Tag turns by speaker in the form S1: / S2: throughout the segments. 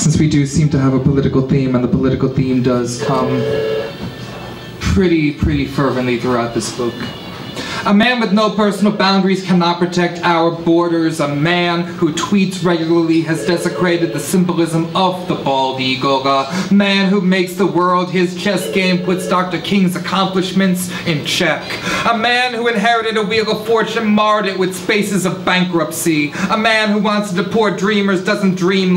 S1: since we do seem to have a political theme, and the political theme does come pretty fervently throughout this book. A man with no personal boundaries cannot protect our borders. A man who tweets regularly has desecrated the symbolism of the bald eagle. A man who makes the world his chess game puts Dr. King's accomplishments in check. A man who inherited a wheel of fortune marred it with spaces of bankruptcy. A man who wants to deport dreamers doesn't sleep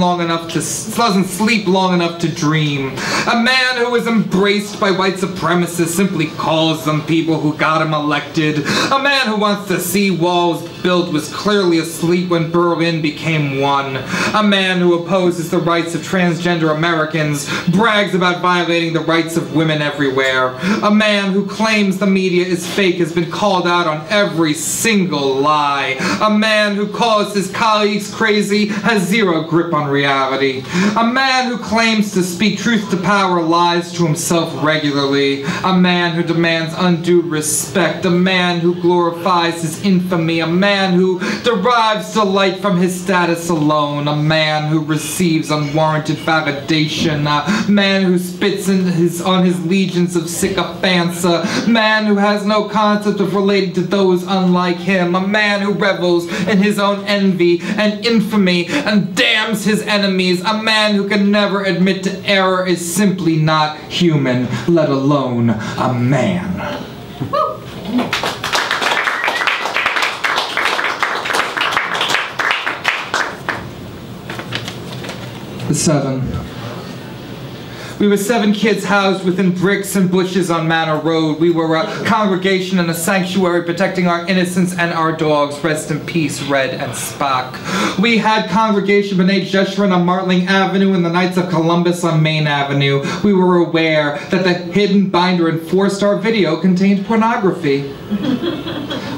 S1: long enough to dream. A man who is embraced by white supremacists simply calls them people who got him elected. A man who wants to see walls built was clearly asleep when Berlin became one. A man who opposes the rights of transgender Americans brags about violating the rights of women everywhere. A man who claims the media is fake has been called out on every single lie. A man who calls his colleagues crazy has zero grip on reality. A man who claims to speak truth to power lies to himself regularly. A man who demands undue respect. A man who glorifies his infamy. A man who derives delight from his status alone. A man who receives unwarranted validation. A man who spits on his legions of sycophants. A man who has no concept of relating to those unlike him. A man who revels in his own envy and infamy and damns his enemies. A man who can never admit to error is simply not human, let alone a man. The Seven. We were 7 kids housed within bricks and bushes on Manor Road. We were a congregation and a sanctuary protecting our innocence and our dogs. Rest in peace, Red and Spock. We had Congregation B'nai Jeshurun on Martling Avenue and the Knights of Columbus on Main Avenue. We were aware that the hidden binder in 4-star video contained pornography.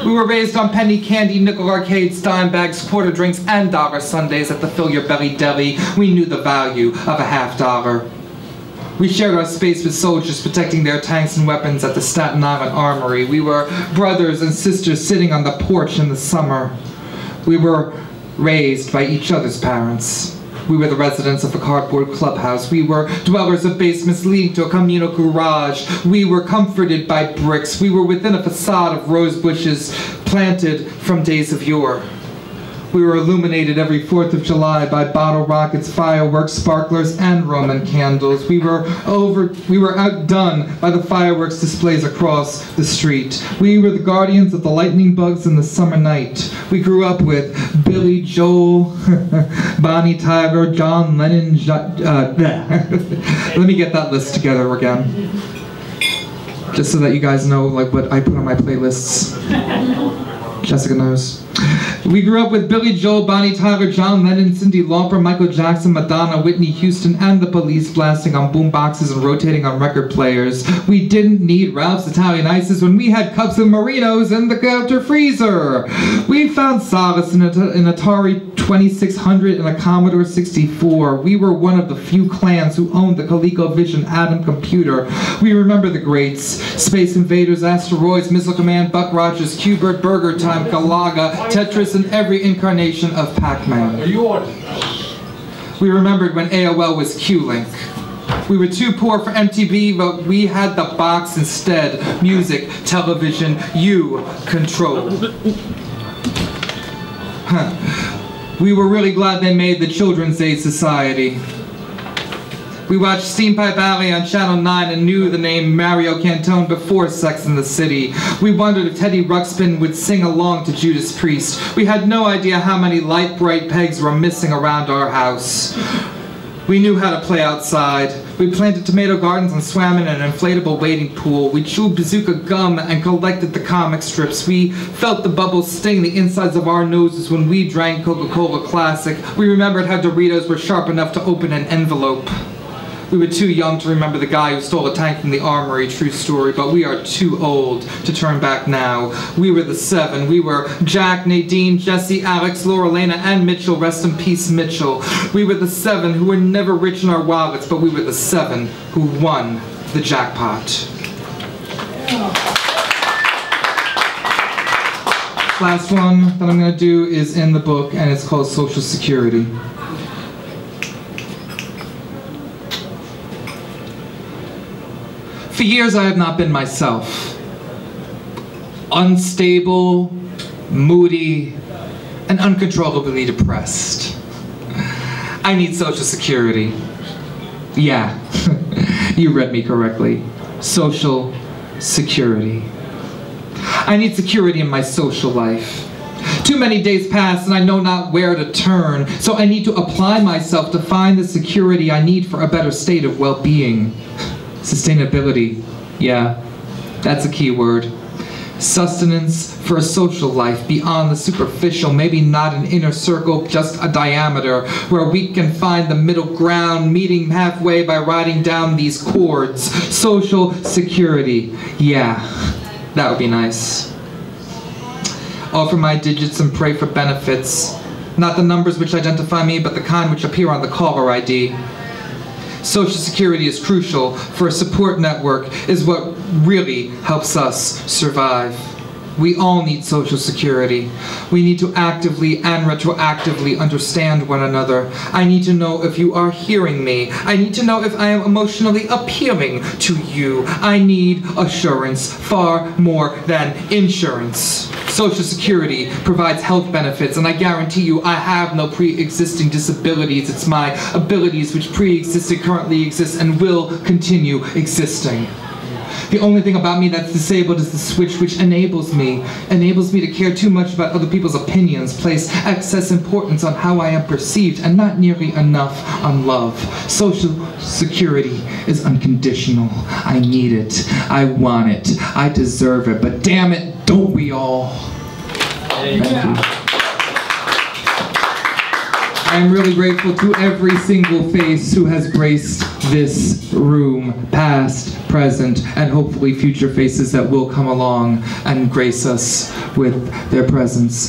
S1: We were raised on penny candy, nickel arcades, dime bags, quarter drinks, and dollar sundaes at the Fill Your Belly Deli. We knew the value of a $50. We shared our space with soldiers protecting their tanks and weapons at the Staten Island Armory. We were brothers and sisters sitting on the porch in the summer. We were raised by each other's parents. We were the residents of a cardboard clubhouse. We were dwellers of basements leading to a communal garage. We were comforted by bricks. We were within a facade of rose bushes planted from days of yore. We were illuminated every 4th of July by bottle rockets, fireworks, sparklers, and Roman candles. We were outdone by the fireworks displays across the street. We were the guardians of the lightning bugs in the summer night. We grew up with Billy Joel, Bonnie Tyler, John Lennon, let me get that list together again. Just so that you guys know like what I put on my playlists. Jessica knows. We grew up with Billy Joel, Bonnie Tyler, John Lennon, Cyndi Lauper, Michael Jackson, Madonna, Whitney Houston, and the Police blasting on boomboxes and rotating on record players. We didn't need Ralph's Italian Ices when we had cups of Merinos in the counter freezer. We found solace in an Atari 2600 and a Commodore 64. We were one of the few clans who owned the ColecoVision Atom computer. We remember the greats: Space Invaders, Asteroids, Missile Command, Buck Rogers, Q-Bert, Burger Time, Galaga, Tetris, and every incarnation of Pac-Man. We remembered when AOL was Q-Link. We were too poor for MTV, but we had the box instead. Music, television, you controlled. We were really glad they made the Children's Aid Society. We watched Steampipe Alley on Channel 9 and knew the name Mario Cantone before Sex and the City. We wondered if Teddy Ruxpin would sing along to Judas Priest. We had no idea how many light bright pegs were missing around our house. We knew how to play outside. We planted tomato gardens and swam in an inflatable wading pool. We chewed bazooka gum and collected the comic strips. We felt the bubbles sting the insides of our noses when we drank Coca-Cola Classic. We remembered how Doritos were sharp enough to open an envelope. We were too young to remember the guy who stole a tank from the armory, true story, but we are too old to turn back now. We were the 7. We were Jack, Nadine, Jesse, Alex, Laurelena, and Mitchell. Rest in peace, Mitchell. We were the 7 who were never rich in our wallets, but we were the 7 who won the jackpot. Last one that I'm going to do is in the book, and it's called Social Security. For years I have not been myself. Unstable, moody, and uncontrollably depressed. I need Social Security. Yeah, you read me correctly. Social Security. I need security in my social life. Too many days pass and I know not where to turn, so I need to apply myself to find the security I need for a better state of well-being. Sustainability. Yeah, that's a key word. Sustenance for a social life beyond the superficial, maybe not an inner circle, just a diameter, where we can find the middle ground, meeting halfway by writing down these chords. Social security. Yeah, that would be nice. Offer my digits and pray for benefits. Not the numbers which identify me, but the kind which appear on the caller ID. Social Security is crucial for a support network, is what really helps us survive. We all need Social Security. We need to actively and retroactively understand one another. I need to know if you are hearing me. I need to know if I am emotionally appealing to you. I need assurance, far more than insurance. Social Security provides health benefits, and I guarantee you I have no pre-existing disabilities. It's my abilities which pre-existed, currently exist, and will continue existing. The only thing about me that's disabled is the switch which enables me to care too much about other people's opinions, place excess importance on how I am perceived, and not nearly enough on love. Social Security is unconditional. I need it. I want it. I deserve it. But damn it, don't we all? Thank you. I am really grateful to every single face who has graced this room, past, present, and hopefully future faces that will come along and grace us with their presence.